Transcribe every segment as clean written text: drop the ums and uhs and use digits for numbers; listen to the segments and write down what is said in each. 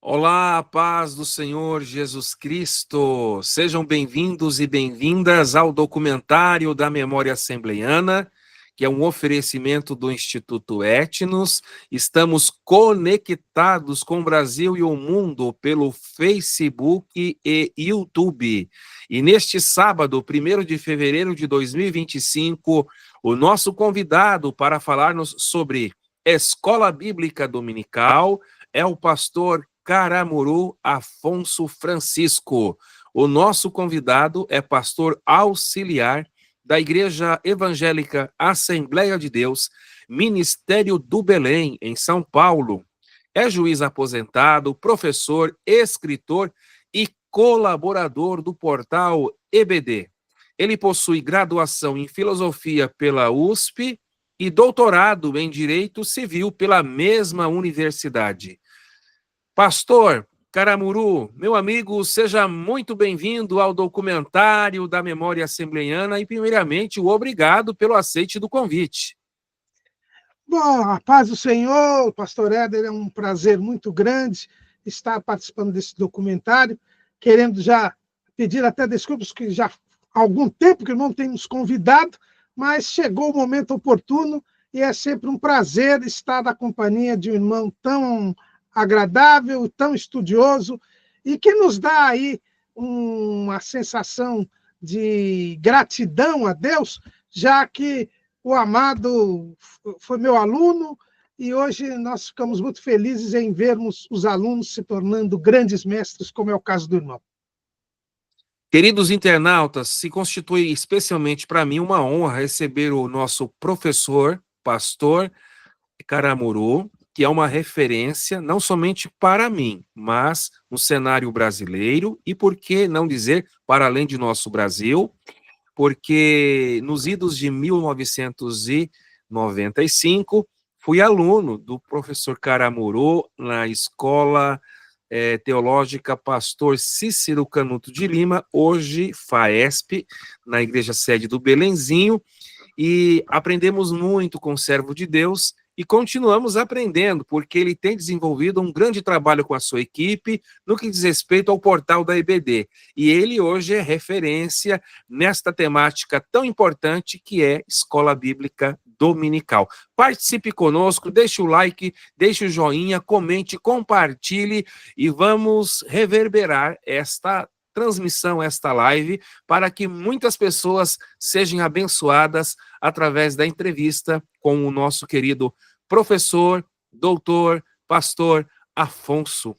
Olá, a paz do Senhor Jesus Cristo. Sejam bem-vindos e bem-vindas ao documentário da Memória Assembleiana, que é um oferecimento do Instituto Etnos. Estamos conectados com o Brasil e o mundo pelo Facebook e YouTube. E neste sábado, 1º de fevereiro de 2025, o nosso convidado para falar-nos sobre Escola Bíblica Dominical é o pastor Caramuru Afonso Francisco. O nosso convidado é pastor auxiliar da Igreja Evangélica Assembleia de Deus, Ministério do Belém, em São Paulo. É juiz aposentado, professor, escritor e colaborador do portal EBD. Ele possui graduação em filosofia pela USP e doutorado em Direito Civil pela mesma universidade. Pastor Caramuru, meu amigo, seja muito bem-vindo ao documentário da Memória Assembleiana e, primeiramente, o obrigado pelo aceite do convite. Bom, a paz do Senhor, pastor Éder, é um prazer muito grande estar participando desse documentário, querendo já pedir até desculpas, que já há algum tempo que não tem nos convidado, mas chegou o momento oportuno e é sempre um prazer estar na companhia de um irmão tão agradável, tão estudioso, e que nos dá aí uma sensação de gratidão a Deus, já que o amado foi meu aluno, e hoje nós ficamos muito felizes em vermos os alunos se tornando grandes mestres, como é o caso do irmão. Queridos internautas, se constitui especialmente para mim uma honra receber o nosso professor, pastor Caramuru, que é uma referência não somente para mim, mas no cenário brasileiro e, por que não dizer, para além de nosso Brasil, porque nos idos de 1995 fui aluno do professor Caramuru na Escola Teológica Pastor Cícero Canuto de Lima, hoje FAESP, na igreja sede do Belenzinho, e aprendemos muito com o servo de Deus e continuamos aprendendo, porque ele tem desenvolvido um grande trabalho com a sua equipe no que diz respeito ao portal da EBD. E ele hoje é referência nesta temática tão importante que é Escola Bíblica Dominical. Participe conosco, deixe o like, deixe o joinha, comente, compartilhe e vamos reverberar esta transmissão, esta live, para que muitas pessoas sejam abençoadas através da entrevista com o nosso querido professor, doutor, pastor Afonso,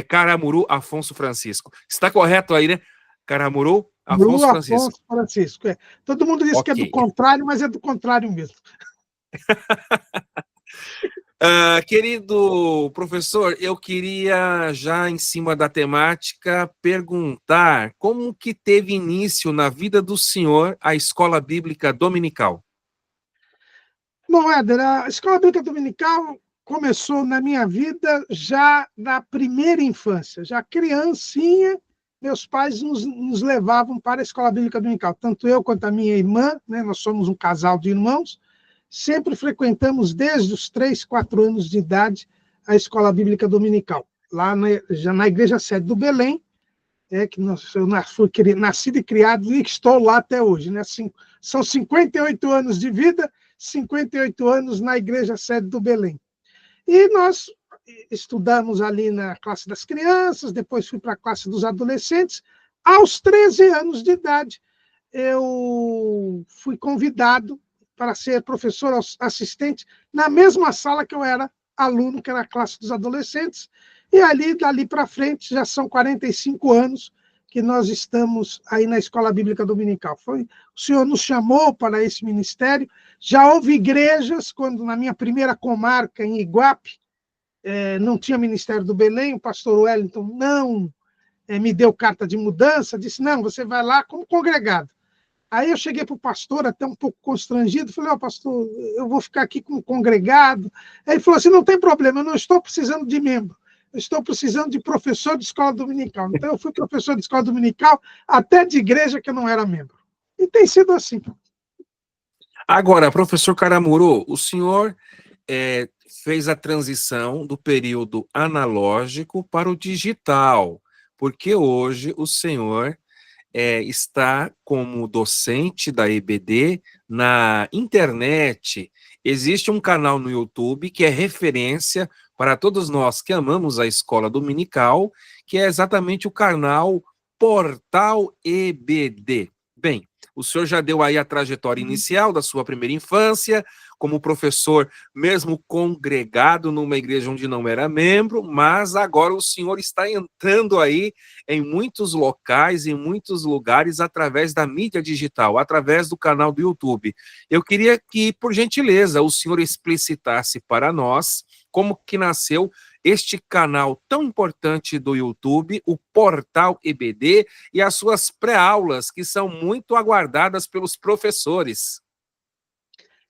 Caramuru Afonso Francisco. Está correto aí, né? Caramuru Afonso Francisco. Afonso Francisco, é. Todo mundo diz que é do contrário, mas é do contrário mesmo. Querido professor, eu queria, já em cima da temática, perguntar como que teve início na vida do senhor a Escola Bíblica Dominical? Bom, Éder, a Escola Bíblica Dominical começou na minha vida já na primeira infância. Já criancinha, meus pais nos levavam para a Escola Bíblica Dominical. Tanto eu quanto a minha irmã, né, nós somos um casal de irmãos, sempre frequentamos desde os 3, 4 anos de idade a Escola Bíblica Dominical, lá já na igreja sede do Belém, que eu fui nascido e criado e estou lá até hoje. Né? São 58 anos de vida, 58 anos na igreja sede do Belém. E nós estudamos ali na classe das crianças, depois fui para a classe dos adolescentes. Aos 13 anos de idade, eu fui convidado para ser professor assistente na mesma sala que eu era aluno, que era a classe dos adolescentes, e dali para frente, já são 45 anos que nós estamos aí na Escola Bíblica Dominical. O Senhor nos chamou para esse ministério, já houve igrejas, quando na minha primeira comarca, em Iguape, não tinha Ministério do Belém, o pastor Wellington não me deu carta de mudança, disse, não, você vai lá como congregado. Aí eu cheguei para o pastor, até um pouco constrangido, falei, pastor, eu vou ficar aqui como congregado. Aí ele falou assim, não tem problema, eu não estou precisando de membro, eu estou precisando de professor de escola dominical. Então eu fui professor de escola dominical, até de igreja que eu não era membro. E tem sido assim. Agora, professor Caramuru, o senhor fez a transição do período analógico para o digital, porque hoje o senhor está como docente da EBD na internet. Existe um canal no YouTube que é referência para todos nós que amamos a escola dominical, que é exatamente o canal Portal EBD. Bem, o senhor já deu aí a trajetória inicial da sua primeira infância, como professor, mesmo congregado numa igreja onde não era membro, mas agora o senhor está entrando aí em muitos locais, em muitos lugares, através da mídia digital, através do canal do YouTube. Eu queria que, por gentileza, o senhor explicitasse para nós como que nasceu este canal tão importante do YouTube, o Portal EBD, e as suas pré-aulas, que são muito aguardadas pelos professores.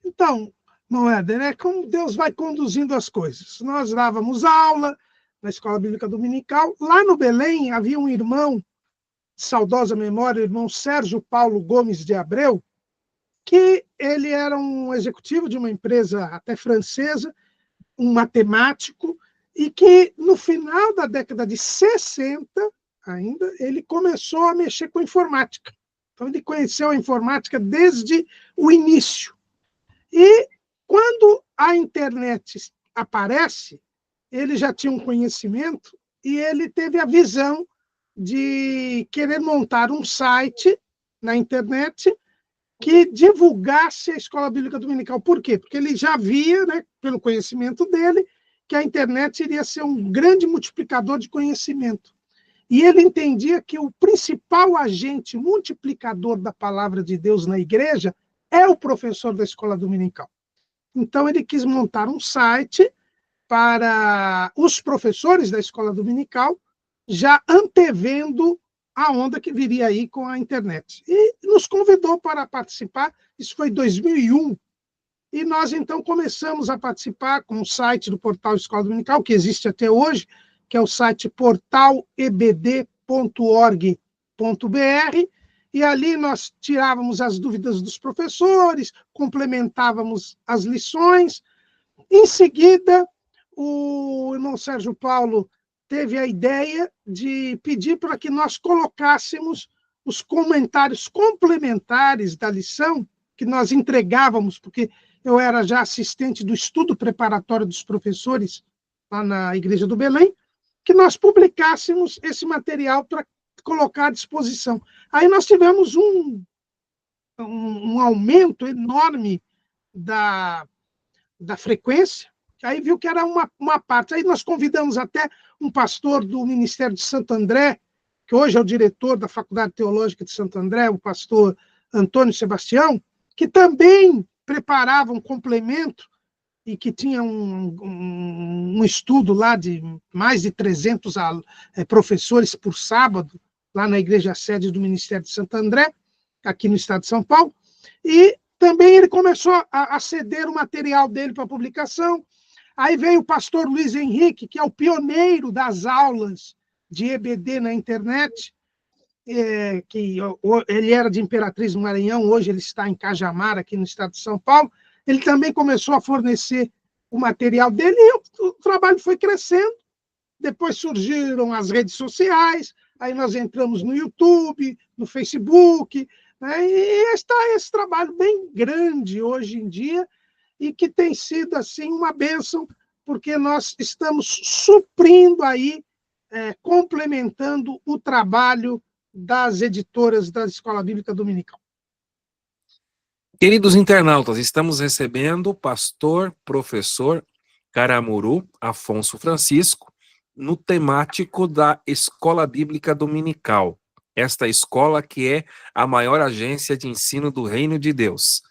Então, Moeder, é como Deus vai conduzindo as coisas. Nós dávamos aula na Escola Bíblica Dominical. Lá no Belém havia um irmão, de saudosa memória, o irmão Sérgio Paulo Gomes de Abreu, que ele era um executivo de uma empresa até francesa, um matemático, e que no final da década de 60, ainda, ele começou a mexer com informática. Então, ele conheceu a informática desde o início. E quando a internet aparece, ele já tinha um conhecimento e ele teve a visão de querer montar um site na internet que divulgasse a Escola Bíblica Dominical. Por quê? Porque ele já via, né, pelo conhecimento dele, que a internet iria ser um grande multiplicador de conhecimento. E ele entendia que o principal agente multiplicador da palavra de Deus na igreja é o professor da Escola Dominical. Então, ele quis montar um site para os professores da Escola Dominical, já antevendo a onda que viria aí com a internet. E nos convidou para participar, isso foi em 2001, e nós, então, começamos a participar com o site do Portal Escola Dominical, que existe até hoje, que é o site portalebd.org.br, e ali nós tirávamos as dúvidas dos professores, complementávamos as lições. Em seguida, o irmão Sérgio Paulo teve a ideia de pedir para que nós colocássemos os comentários complementares da lição que nós entregávamos, porque eu era já assistente do estudo preparatório dos professores lá na Igreja do Belém, que nós publicássemos esse material para colocar à disposição. Aí nós tivemos um aumento enorme da frequência, aí viu que era uma parte. Aí nós convidamos até um pastor do Ministério de Santo André, que hoje é o diretor da Faculdade Teológica de Santo André, o pastor Antônio Sebastião, que também preparava um complemento e que tinha um estudo lá de mais de 300 professores por sábado, lá na igreja sede do Ministério de Santo André, aqui no estado de São Paulo, e também ele começou a ceder o material dele para publicação. Aí veio o pastor Luiz Henrique, que é o pioneiro das aulas de EBD na internet, que ele era de Imperatriz do Maranhão, hoje ele está em Cajamar, aqui no estado de São Paulo. Ele também começou a fornecer o material dele e o trabalho foi crescendo. Depois surgiram as redes sociais, aí nós entramos no YouTube, no Facebook, né? E está esse trabalho bem grande hoje em dia e que tem sido assim uma bênção, porque nós estamos suprindo aí, complementando o trabalho das editoras da Escola Bíblica Dominical. Queridos internautas, estamos recebendo o pastor, professor Caramuru Afonso Francisco, no temático da Escola Bíblica Dominical. Esta escola que é a maior agência de ensino do Reino de Deus.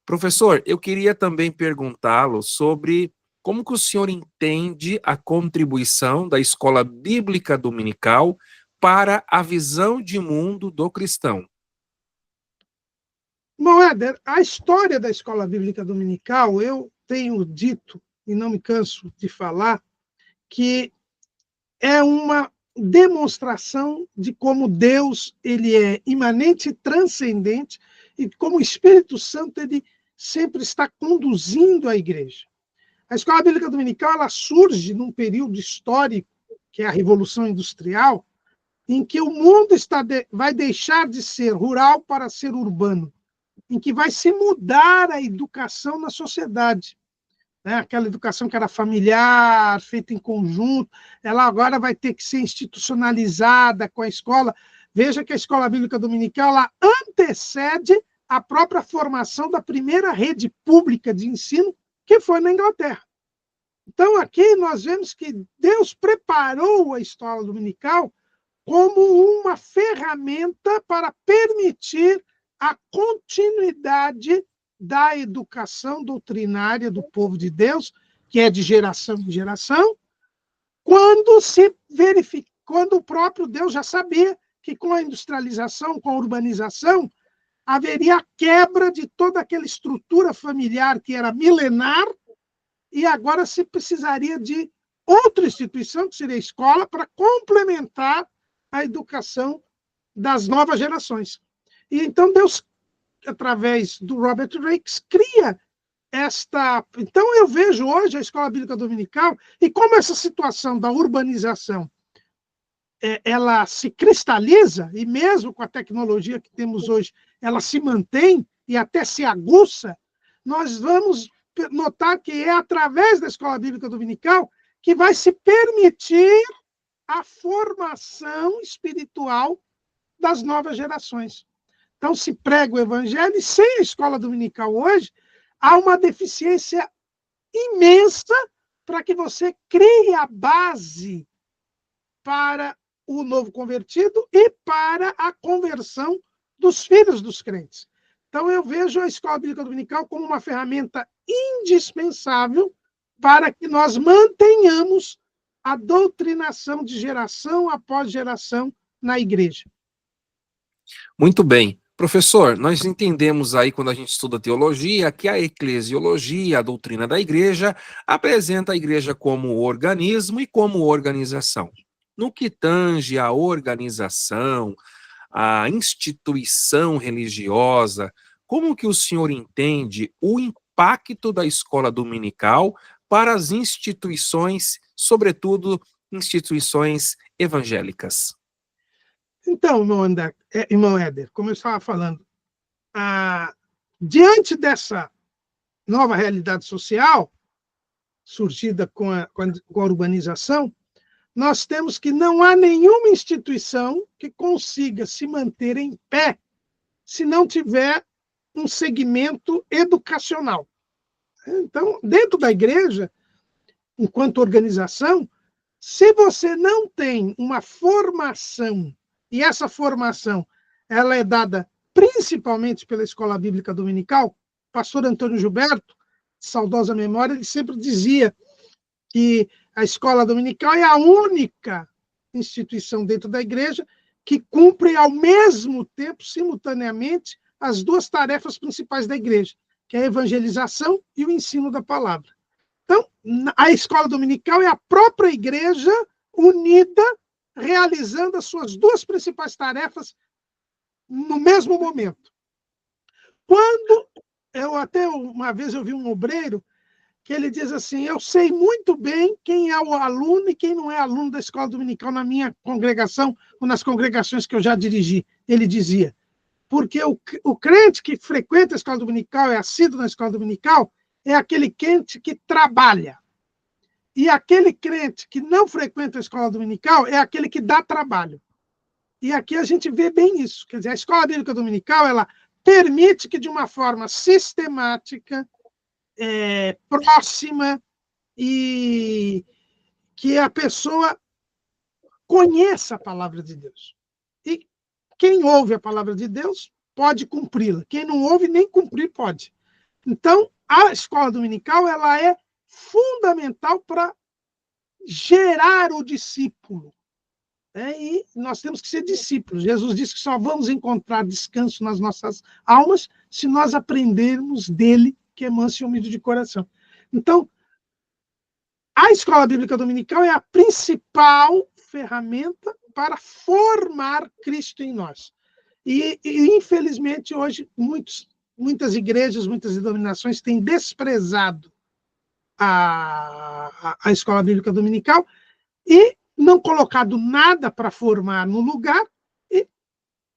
Professor, eu queria também perguntá-lo sobre como que o senhor entende a contribuição da Escola Bíblica Dominical para a visão de mundo do cristão. Bom, Éder, a história da Escola Bíblica Dominical, eu tenho dito, e não me canso de falar, que é uma demonstração de como Deus ele é imanente e transcendente, e como o Espírito Santo ele sempre está conduzindo a igreja. A escola bíblica dominical ela surge num período histórico, que é a Revolução Industrial, em que o mundo vai deixar de ser rural para ser urbano, em que vai se mudar a educação na sociedade. Né? Aquela educação que era familiar, feita em conjunto, ela agora vai ter que ser institucionalizada com a escola. Veja que a escola bíblica dominical ela antecede a própria formação da primeira rede pública de ensino, que foi na Inglaterra. Então, aqui nós vemos que Deus preparou a escola dominical como uma ferramenta para permitir a continuidade da educação doutrinária do povo de Deus, que é de geração em geração, quando o próprio Deus já sabia que com a industrialização, com a urbanização, haveria a quebra de toda aquela estrutura familiar que era milenar, e agora se precisaria de outra instituição, que seria a escola, para complementar a educação das novas gerações. E então Deus, através do Robert Raikes, cria esta... Então eu vejo hoje a escola bíblica dominical, e como essa situação da urbanização ela se cristaliza, e mesmo com a tecnologia que temos hoje, ela se mantém e até se aguça, nós vamos notar que é através da escola bíblica dominical que vai se permitir a formação espiritual das novas gerações. Então, se prega o evangelho, e sem a escola dominical hoje, há uma deficiência imensa para que você crie a base para o novo convertido e para a conversão dos filhos dos crentes. Então, eu vejo a escola bíblica dominical como uma ferramenta indispensável para que nós mantenhamos a doutrinação de geração após geração na igreja. Muito bem. Professor, nós entendemos aí, quando a gente estuda teologia, que a eclesiologia, a doutrina da igreja, apresenta a igreja como organismo e como organização. No que tange à organização, à instituição religiosa, como que o senhor entende o impacto da escola dominical para as instituições, sobretudo instituições evangélicas? Então, irmão Éder, como eu estava falando, diante dessa nova realidade social, surgida com a urbanização, nós temos que não há nenhuma instituição que consiga se manter em pé se não tiver um segmento educacional. Então, dentro da igreja, enquanto organização, se você não tem uma formação, e essa formação ela é dada principalmente pela Escola Bíblica Dominical, o pastor Antônio Gilberto, saudosa memória, ele sempre dizia que a escola dominical é a única instituição dentro da igreja que cumpre ao mesmo tempo, simultaneamente, as duas tarefas principais da igreja, que é a evangelização e o ensino da palavra. Então, a escola dominical é a própria igreja unida, realizando as suas duas principais tarefas no mesmo momento. Até uma vez eu vi um obreiro que ele diz assim, eu sei muito bem quem é o aluno e quem não é aluno da escola dominical na minha congregação ou nas congregações que eu já dirigi. Ele dizia, porque o crente que frequenta a escola dominical, é assíduo na escola dominical, é aquele crente que trabalha. E aquele crente que não frequenta a escola dominical é aquele que dá trabalho. E aqui a gente vê bem isso. Quer dizer, a escola bíblica dominical, ela permite que, de uma forma sistemática, próxima, e que a pessoa conheça a palavra de Deus. E quem ouve a palavra de Deus pode cumpri-la. Quem não ouve, nem cumprir pode. Então, a escola dominical ela é fundamental para gerar o discípulo. E nós temos que ser discípulos. Jesus disse que só vamos encontrar descanso nas nossas almas se nós aprendermos dele, que é manso e humilde de coração. Então, a escola bíblica dominical é a principal ferramenta para formar Cristo em nós. E infelizmente, hoje, muitas igrejas, muitas denominações têm desprezado a escola bíblica dominical e não colocado nada para formar no lugar, e,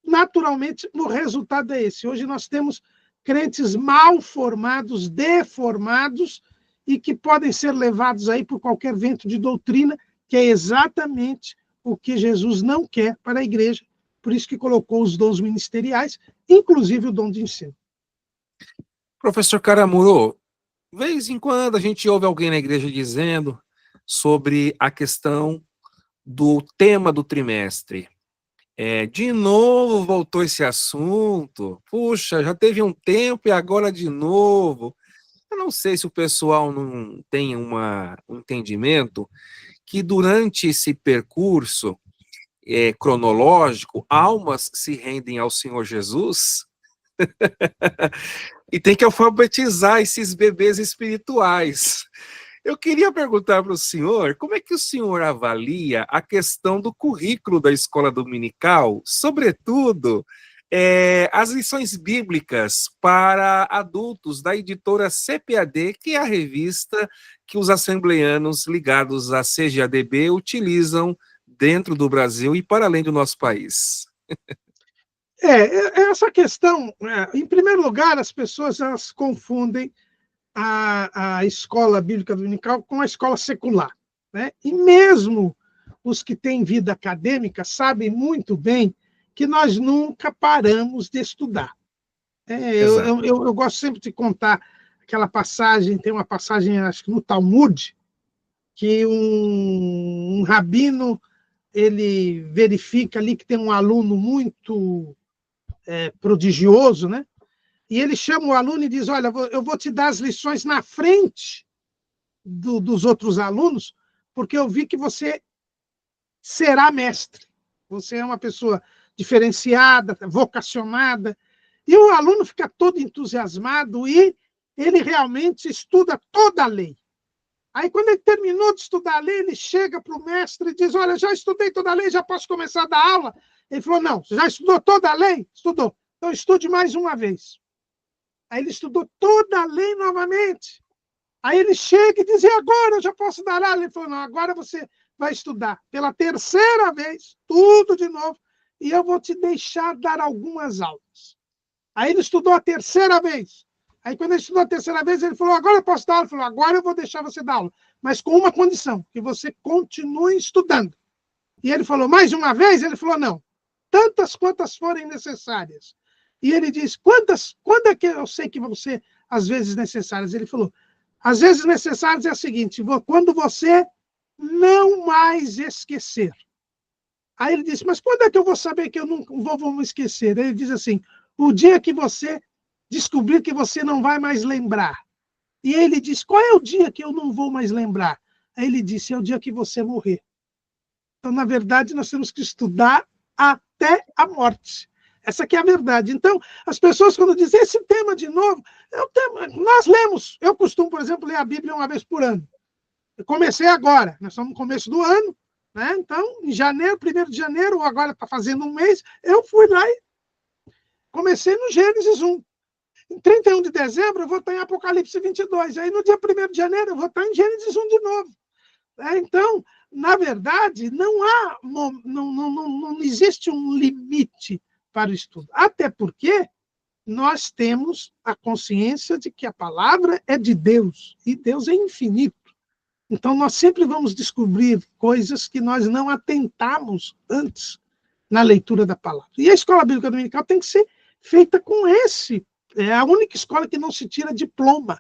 naturalmente, o resultado é esse. Hoje nós temos crentes mal formados, deformados, e que podem ser levados aí por qualquer vento de doutrina, que é exatamente o que Jesus não quer para a igreja, por isso que colocou os dons ministeriais, inclusive o dom de ensino. Professor Caramuru, de vez em quando a gente ouve alguém na igreja dizendo sobre a questão do tema do trimestre. De novo voltou esse assunto. Puxa, já teve um tempo e agora de novo. Eu não sei se o pessoal não tem um entendimento que durante esse percurso cronológico, almas se rendem ao Senhor Jesus e tem que alfabetizar esses bebês espirituais. Eu queria perguntar para o senhor, como é que o senhor avalia a questão do currículo da escola dominical, sobretudo as lições bíblicas para adultos da editora CPAD, que é a revista que os assembleanos ligados à CGADB utilizam dentro do Brasil e para além do nosso país? Essa questão, em primeiro lugar, as pessoas elas confundem a escola bíblica dominical com a escola secular, né? E mesmo os que têm vida acadêmica sabem muito bem que nós nunca paramos de estudar. Eu gosto sempre de contar aquela passagem, tem uma passagem, acho que no Talmud, que um rabino ele verifica ali que tem um aluno muito prodigioso, né? E ele chama o aluno e diz, olha, eu vou te dar as lições na frente dos outros alunos, porque eu vi que você será mestre. Você é uma pessoa diferenciada, vocacionada. E o aluno fica todo entusiasmado e ele realmente estuda toda a lei. Aí, quando ele terminou de estudar a lei, ele chega para o mestre e diz, olha, já estudei toda a lei, já posso começar a dar aula? Ele falou, não, você já estudou toda a lei? Estudou. Então, estude mais uma vez. Aí ele estudou toda a lei novamente. Aí ele chega e diz, e agora eu já posso dar aula? Ele falou, não, agora você vai estudar pela terceira vez, tudo de novo, e eu vou te deixar dar algumas aulas. Aí ele estudou a terceira vez. Aí quando ele estudou a terceira vez, ele falou, agora eu posso dar aula? Ele falou, agora eu vou deixar você dar aula, mas com uma condição, que você continue estudando. E ele falou, mais uma vez? Ele falou, não, tantas quantas forem necessárias. E ele diz, quando é que eu sei que vão ser as vezes necessárias? Ele falou, as vezes necessárias é a seguinte, quando você não mais esquecer. Aí ele disse, mas quando é que eu vou saber que eu não vou me esquecer? Ele diz assim, o dia que você descobrir que você não vai mais lembrar. E ele diz, qual é o dia que eu não vou mais lembrar? Aí ele disse, é o dia que você morrer. Então, na verdade, nós temos que estudar até a morte. Essa aqui é a verdade. Então, as pessoas, quando dizem esse tema de novo, nós lemos. Eu costumo, por exemplo, ler a Bíblia uma vez por ano. Eu comecei agora, nós estamos no começo do ano, né? Então, em janeiro, 1º de janeiro, ou agora está fazendo um mês, eu fui lá e comecei no Gênesis 1. Em 31 de dezembro, eu vou estar em Apocalipse 22. Aí, no dia 1º de janeiro, eu vou estar em Gênesis 1 de novo. Então, na verdade, não existe um limite para o estudo. Até porque nós temos a consciência de que a palavra é de Deus, e Deus é infinito. Então, nós sempre vamos descobrir coisas que nós não atentamos antes na leitura da palavra. E a escola bíblica dominical tem que ser feita com esse. É a única escola que não se tira diploma,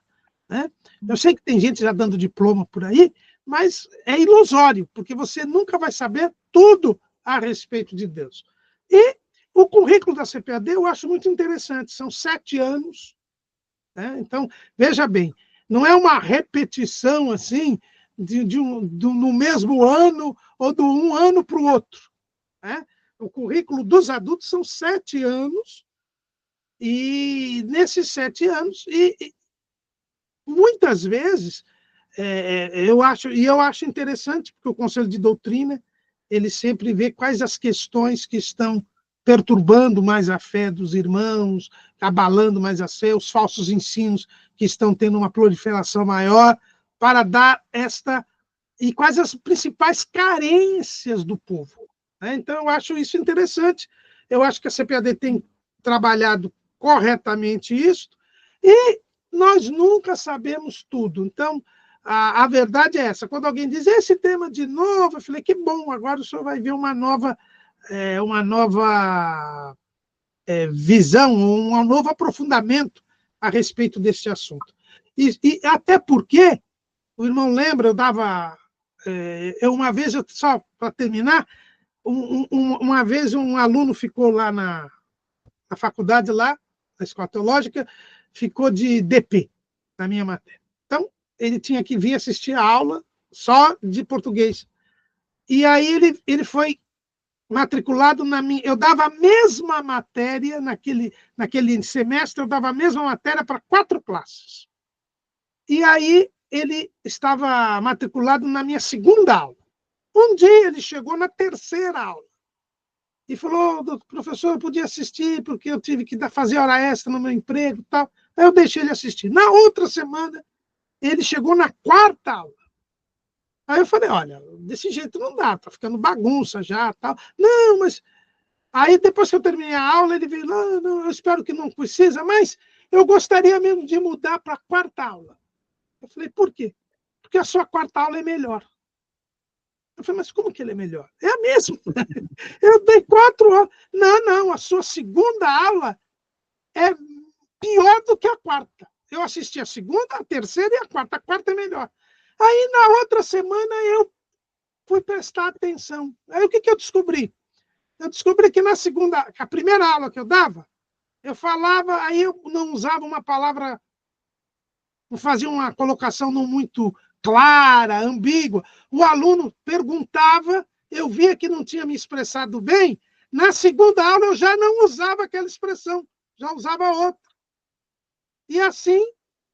né? Eu sei que tem gente já dando diploma por aí, mas é ilusório, porque você nunca vai saber tudo a respeito de Deus. E o currículo da CPAD eu acho muito interessante, são 7 anos, né? Então, veja bem, não é uma repetição assim, no mesmo ano, ou de um ano para o outro, né? O currículo dos adultos são 7 anos, e nesses 7 anos, muitas vezes, eu acho interessante, porque o Conselho de Doutrina, ele sempre vê quais as questões que estão perturbando mais a fé dos irmãos, abalando mais a fé, os falsos ensinos que estão tendo uma proliferação maior, para dar esta... E quais as principais carências do povo. Né? Então, eu acho isso interessante. Eu acho que a CPAD tem trabalhado corretamente isso, e nós nunca sabemos tudo. Então, a verdade é essa. Quando alguém diz esse tema de novo, eu falei, que bom, agora o senhor vai ver uma nova visão, um novo aprofundamento a respeito desse assunto. E até porque, o irmão lembra, eu dava... uma vez, só para terminar, uma vez um aluno ficou lá na faculdade, lá, na Escola Teológica, ficou de DP, na minha matéria. Então, ele tinha que vir assistir a aula só de português. E aí ele foi matriculado na minha... Eu dava a mesma matéria, naquele semestre, eu dava a mesma matéria para 4 classes. E aí ele estava matriculado na minha segunda aula. Um dia ele chegou na terceira aula e falou, professor, eu podia assistir porque eu tive que fazer hora extra no meu emprego e tal. Aí eu deixei ele assistir. Na outra semana, ele chegou na quarta aula. Aí eu falei, olha, desse jeito não dá, tá ficando bagunça já, tal. Não, mas... Aí depois que eu terminei a aula, ele veio, não, eu espero que não precisa, mas eu gostaria mesmo de mudar para a quarta aula. Eu falei, por quê? Porque a sua quarta aula é melhor. Eu falei, mas como que ele é melhor? É a mesma. Eu dei 4 aulas. Não, a sua segunda aula é pior do que a quarta. Eu assisti a segunda, a terceira e a quarta. A quarta é melhor. Aí, na outra semana, eu fui prestar atenção. Aí, o que eu descobri? Eu descobri que a primeira aula que eu dava, eu falava, aí eu não usava uma palavra, não fazia uma colocação não muito clara, ambígua. O aluno perguntava, eu via que não tinha me expressado bem. Na segunda aula, eu já não usava aquela expressão, já usava outra. E assim,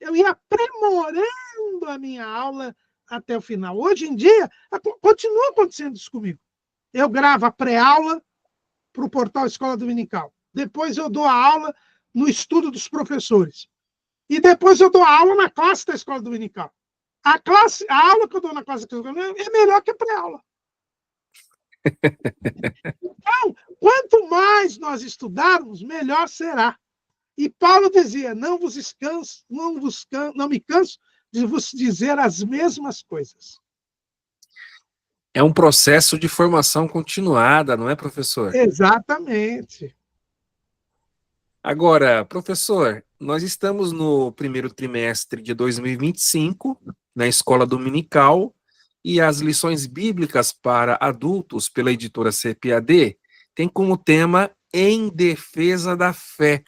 eu ia aprimorando a minha aula até o final. Hoje em dia, continua acontecendo isso comigo. Eu gravo a pré-aula para o portal Escola Dominical. Depois eu dou a aula no estudo dos professores. E depois eu dou a aula na classe da Escola Dominical. A aula que eu dou na classe da Escola Dominical é melhor que a pré-aula. Então, quanto mais nós estudarmos, melhor será. E Paulo dizia, não me canso de vos dizer as mesmas coisas. É um processo de formação continuada, não é, professor? Exatamente. Agora, professor, nós estamos no primeiro trimestre de 2025, na Escola Dominical, e as lições bíblicas para adultos, pela editora CPAD, tem como tema Em Defesa da Fé,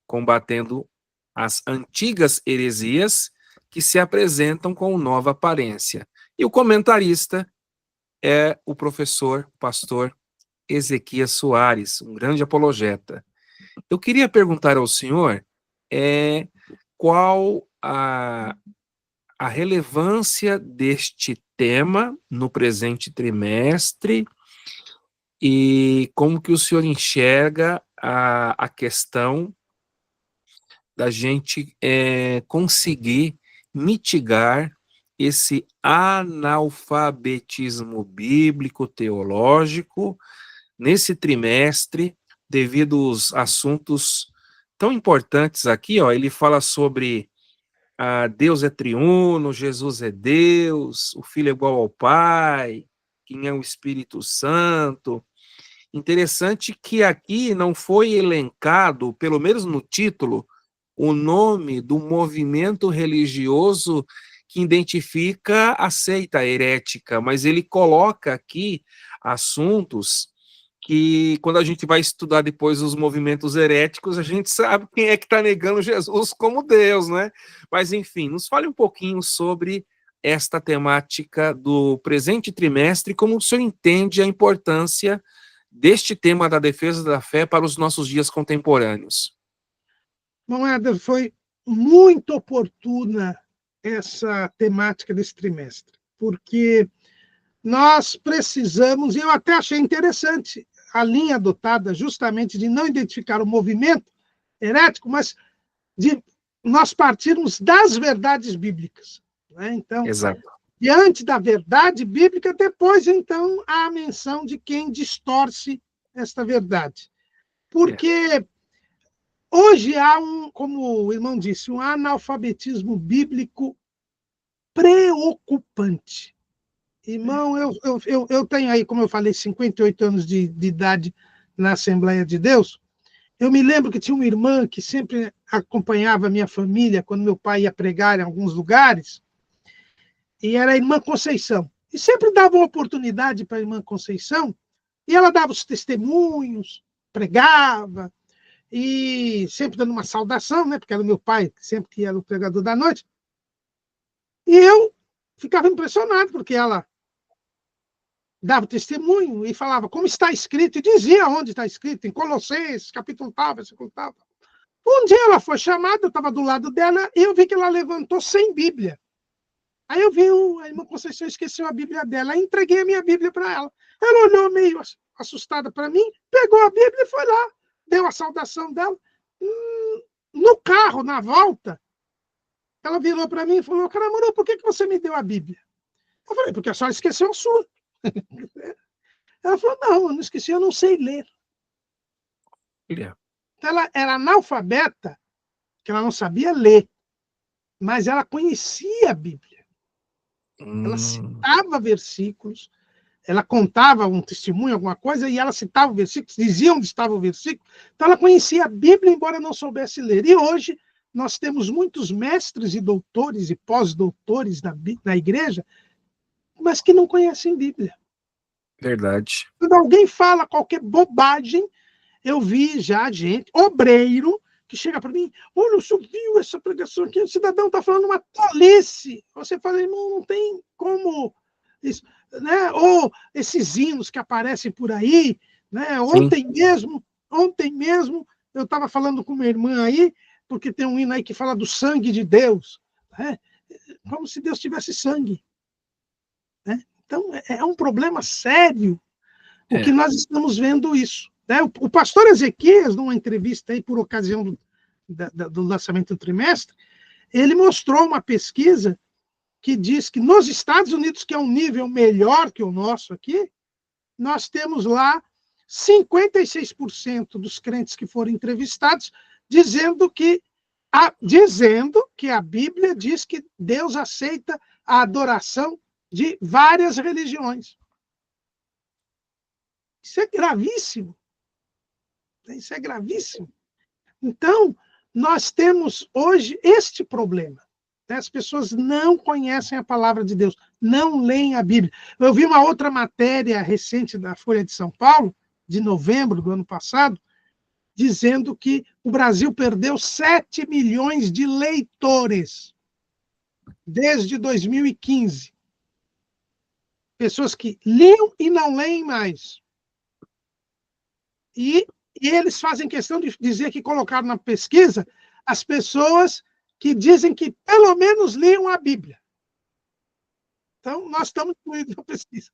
combatendo as antigas heresias que se apresentam com nova aparência. E o comentarista é o professor, pastor Ezequias Soares, um grande apologeta. Eu queria perguntar ao senhor qual a relevância deste tema no presente trimestre e como que o senhor enxerga a questão da gente conseguir mitigar esse analfabetismo bíblico teológico nesse trimestre, devido aos assuntos tão importantes aqui, ó. Ele fala sobre Deus é triuno, Jesus é Deus, o Filho é igual ao Pai, quem é o Espírito Santo. Interessante que aqui não foi elencado, pelo menos no título, o nome do movimento religioso que identifica a seita herética, mas ele coloca aqui assuntos que, quando a gente vai estudar depois os movimentos heréticos, a gente sabe quem é que está negando Jesus como Deus, né? Mas, enfim, nos fale um pouquinho sobre esta temática do presente trimestre, como o senhor entende a importância deste tema da defesa da fé para os nossos dias contemporâneos. Bom, Éder, foi muito oportuna essa temática desse trimestre, porque nós precisamos, e eu até achei interessante a linha adotada justamente de não identificar o movimento herético, mas de nós partirmos das verdades bíblicas. né? Então, Exato. diante da verdade bíblica, depois, então, há a menção de quem distorce esta verdade. Porque hoje há como o irmão disse, um analfabetismo bíblico preocupante. Irmão, eu tenho aí, como eu falei, 58 anos de idade na Assembleia de Deus. Eu me lembro que tinha uma irmã que sempre acompanhava a minha família quando meu pai ia pregar em alguns lugares, e era a irmã Conceição. E sempre dava uma oportunidade para a irmã Conceição, e ela dava os testemunhos, pregava, e sempre dando uma saudação, né? Porque era o meu pai, sempre que era o pregador da noite. E eu ficava impressionado, porque ela dava testemunho e falava como está escrito, e dizia onde está escrito, em Colossenses, capítulo tal, versículo tal. Um dia ela foi chamada, eu estava do lado dela, e eu vi que ela levantou sem Bíblia. Aí eu vi, a irmã Conceição esqueceu a Bíblia dela, aí entreguei a minha Bíblia para ela. Ela olhou meio assustada para mim, pegou a Bíblia e foi lá, deu a saudação dela. No carro, na volta, ela virou para mim e falou, Caramuru, por que você me deu a Bíblia? Eu falei, porque a senhora esqueceu a sua. Ela falou, não, eu não esqueci, eu não sei ler. Então, ela era analfabeta, que ela não sabia ler, mas ela conhecia a Bíblia. Ela citava versículos, ela contava um testemunho, alguma coisa, e ela citava o versículo, dizia onde estava o versículo. Então, ela conhecia a Bíblia, embora não soubesse ler. E hoje, nós temos muitos mestres e doutores e pós-doutores na igreja, mas que não conhecem Bíblia. Verdade. Quando alguém fala qualquer bobagem, eu vi já gente, obreiro, que chega para mim, olha, o senhor viu essa pregação aqui? O cidadão está falando uma tolice. Você fala, irmão, não tem como... Isso, né? Ou esses hinos que aparecem por aí, né? Ontem mesmo, eu estava falando com minha irmã aí, porque tem um hino aí que fala do sangue de Deus, né? Como se Deus tivesse sangue. Né? Então, é um problema sério o que nós estamos vendo isso. Né? O pastor Ezequias, numa entrevista aí por ocasião do lançamento do trimestre, ele mostrou uma pesquisa que diz que nos Estados Unidos, que é um nível melhor que o nosso aqui, nós temos lá 56% dos crentes que foram entrevistados dizendo que a Bíblia diz que Deus aceita a adoração de várias religiões. Isso é gravíssimo. Isso é gravíssimo. Então, nós temos hoje este problema. As pessoas não conhecem a palavra de Deus, não leem a Bíblia. Eu vi uma outra matéria recente da Folha de São Paulo, de novembro do ano passado, dizendo que o Brasil perdeu 7 milhões de leitores desde 2015. Pessoas que liam e não leem mais. E eles fazem questão de dizer que colocaram na pesquisa as pessoas que dizem que pelo menos liam a Bíblia. Então, nós estamos incluídos na pesquisa.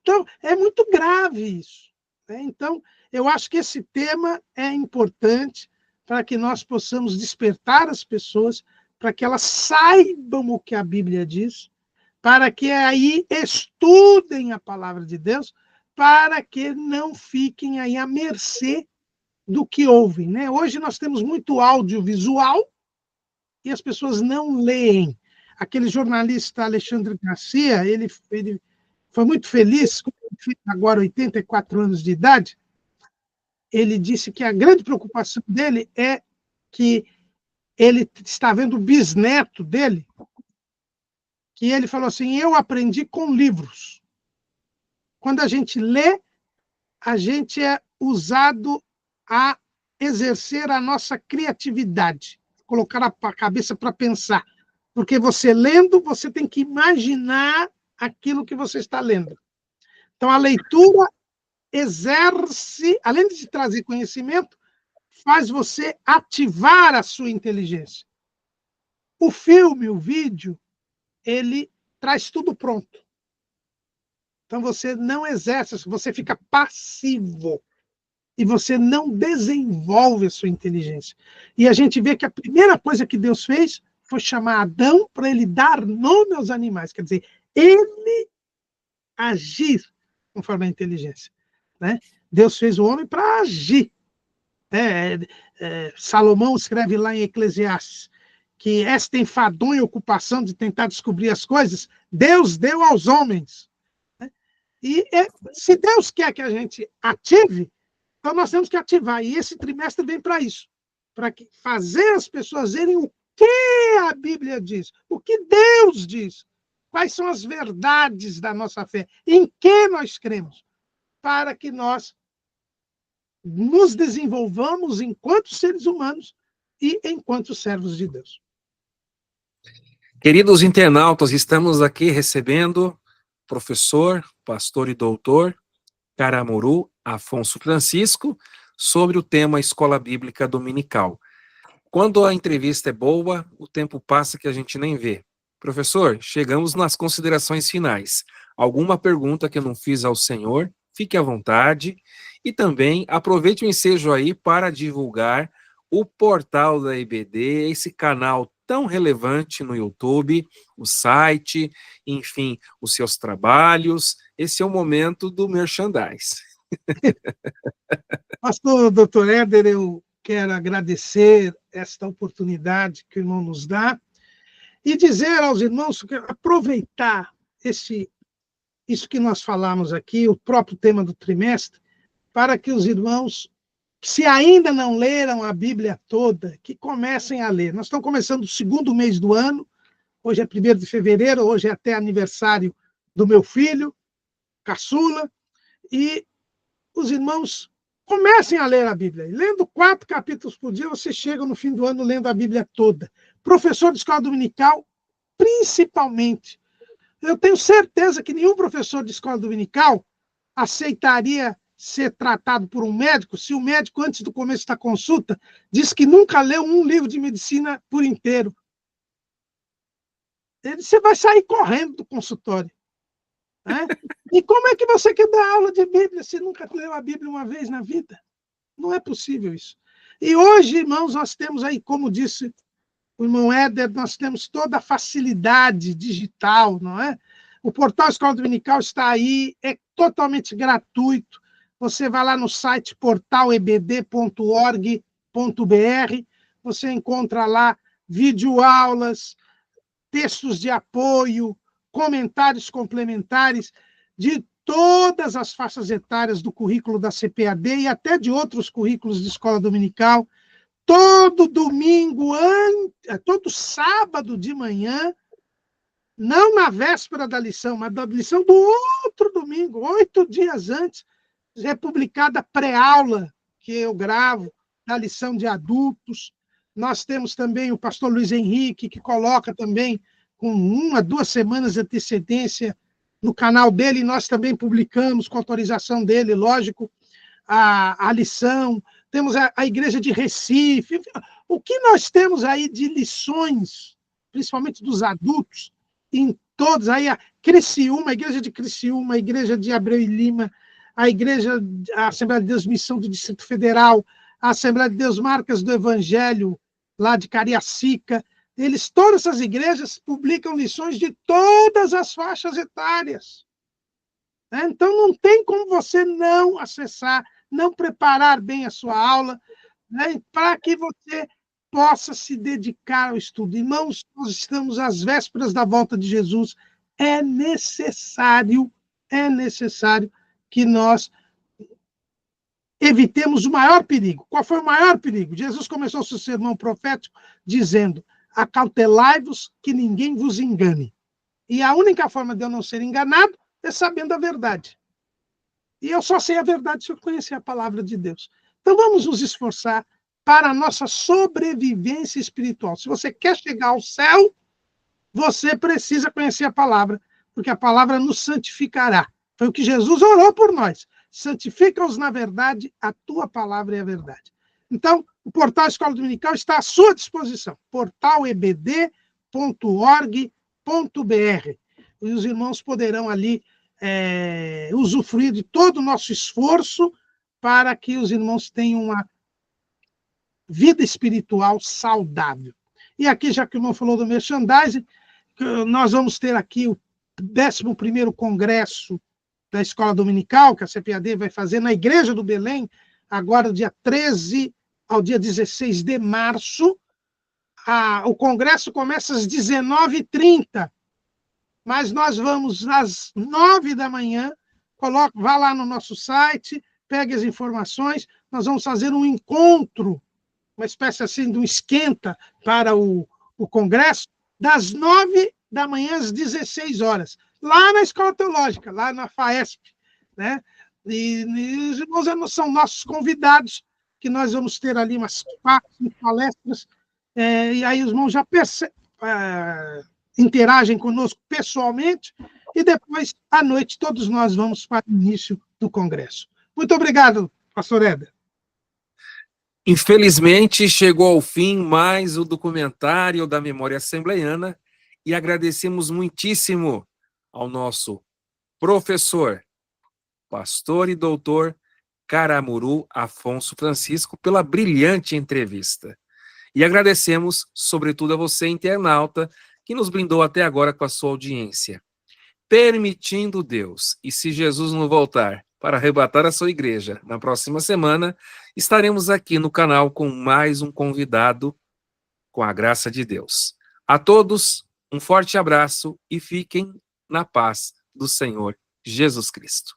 Então, é muito grave isso. Né? Então, eu acho que esse tema é importante para que nós possamos despertar as pessoas, para que elas saibam o que a Bíblia diz, para que aí estudem a palavra de Deus, para que não fiquem aí à mercê do que ouvem. Né? Hoje nós temos muito audiovisual, e as pessoas não leem. Aquele jornalista Alexandre Garcia, ele foi muito feliz, agora 84 anos de idade, ele disse que a grande preocupação dele é que ele está vendo o bisneto dele, que ele falou assim, eu aprendi com livros. Quando a gente lê, a gente é usado a exercer a nossa criatividade, colocar a cabeça para pensar. Porque você lendo, você tem que imaginar aquilo que você está lendo. Então, a leitura exerce, além de trazer conhecimento, faz você ativar a sua inteligência. O filme, o vídeo, ele traz tudo pronto. Então, você não exerce, você fica passivo. E você não desenvolve a sua inteligência. E a gente vê que a primeira coisa que Deus fez foi chamar Adão para ele dar nome aos animais, quer dizer, ele agir conforme a inteligência, né? Deus fez o homem para agir. Salomão escreve lá em Eclesiastes que esta enfadonha ocupação de tentar descobrir as coisas, Deus deu aos homens. Né? E se Deus quer que a gente ative, então nós temos que ativar. E esse trimestre vem para isso, para fazer as pessoas verem o que a Bíblia diz, o que Deus diz, quais são as verdades da nossa fé, em que nós cremos, para que nós nos desenvolvamos enquanto seres humanos e enquanto servos de Deus. Queridos internautas, estamos aqui recebendo professor, pastor e doutor Caramuru Afonso Francisco sobre o tema Escola Bíblica Dominical. Quando a entrevista é boa, o tempo passa que a gente nem vê. Professor, chegamos nas considerações finais. Alguma pergunta que eu não fiz ao senhor, fique à vontade. E também aproveite o ensejo aí para divulgar o portal da EBD, esse canal tão relevante no YouTube, o site, enfim, os seus trabalhos. Esse é o momento do merchandise. Pastor Dr. Éder, eu quero agradecer esta oportunidade que o irmão nos dá e dizer aos irmãos que aproveitar isso que nós falamos aqui, o próprio tema do trimestre, para que os irmãos, se ainda não leram a Bíblia toda, que comecem a ler. Nós estamos começando o segundo mês do ano, hoje é 1º de fevereiro, hoje é até aniversário do meu filho, caçula, e os irmãos comecem a ler a Bíblia. Lendo 4 capítulos por dia, você chega no fim do ano lendo a Bíblia toda. Professor de escola dominical, principalmente. Eu tenho certeza que nenhum professor de escola dominical aceitaria ser tratado por um médico se o médico, antes do começo da consulta, diz que nunca leu um livro de medicina por inteiro. Você vai sair correndo do consultório. Né? E como é que você quer dar aula de Bíblia se nunca leu a Bíblia uma vez na vida? Não é possível isso. E hoje, irmãos, nós temos aí, como disse o irmão Éder, nós temos toda a facilidade digital, não é? O portal Escola Dominical está aí, é totalmente gratuito. Você vai lá no site portalebd.org.br, você encontra lá videoaulas, textos de apoio, comentários complementares de todas as faixas etárias do currículo da CPAD e até de outros currículos de escola dominical. Todo domingo, todo sábado de manhã, não na véspera da lição, mas da lição do outro domingo, 8 dias antes, é publicada a pré-aula que eu gravo, da lição de adultos. Nós temos também o pastor Luiz Henrique, que coloca também com 1 a 2 semanas de antecedência no canal dele, e nós também publicamos, com autorização dele, lógico, a lição. Temos a Igreja de Recife. O que nós temos aí de lições, principalmente dos adultos, em todos, aí a Criciúma, a Igreja de Criciúma, a Igreja de Abreu e Lima, a Assembleia de Deus Missão do Distrito Federal, a Assembleia de Deus Marcas do Evangelho, lá de Cariacica. Todas essas igrejas publicam lições de todas as faixas etárias. Então, não tem como você não acessar, não preparar bem a sua aula, né, para que você possa se dedicar ao estudo. Irmãos, nós estamos às vésperas da volta de Jesus. É necessário que nós evitemos o maior perigo. Qual foi o maior perigo? Jesus começou o seu sermão profético dizendo: acautelai-vos que ninguém vos engane. E a única forma de eu não ser enganado é sabendo a verdade. E eu só sei a verdade se eu conhecer a palavra de Deus. Então vamos nos esforçar para a nossa sobrevivência espiritual. Se você quer chegar ao céu, você precisa conhecer a palavra, porque a palavra nos santificará. Foi o que Jesus orou por nós. Santifica-os na verdade, a tua palavra é a verdade. Então, o portal Escola Dominical está à sua disposição, portalebd.org.br. E os irmãos poderão ali usufruir de todo o nosso esforço para que os irmãos tenham uma vida espiritual saudável. E aqui, já que o irmão falou do merchandising, nós vamos ter aqui o 11º Congresso da Escola Dominical, que a CPAD vai fazer na Igreja do Belém, agora do dia 13 ao dia 16 de março. O congresso começa às 19h30, mas nós vamos às 9 da manhã. Vá lá no nosso site, pegue as informações. Nós vamos fazer um encontro, uma espécie assim de um esquenta para o congresso, das 9 da manhã às 16 horas, lá na Escola Teológica, lá na FAESP, né? E os irmãos são nossos convidados, que nós vamos ter ali umas 4 palestras, e aí os irmãos já interagem conosco pessoalmente, e depois, à noite, todos nós vamos para o início do congresso. Muito obrigado, pastor Éder. Infelizmente, chegou ao fim mais o documentário da Memória Assembleiana, e agradecemos muitíssimo ao nosso professor, pastor e doutor Caramuru Afonso Francisco pela brilhante entrevista. E agradecemos, sobretudo, a você, internauta, que nos brindou até agora com a sua audiência. Permitindo Deus, e se Jesus não voltar para arrebatar a sua igreja na próxima semana, estaremos aqui no canal com mais um convidado, com a graça de Deus. A todos, um forte abraço e fiquem na paz do Senhor Jesus Cristo.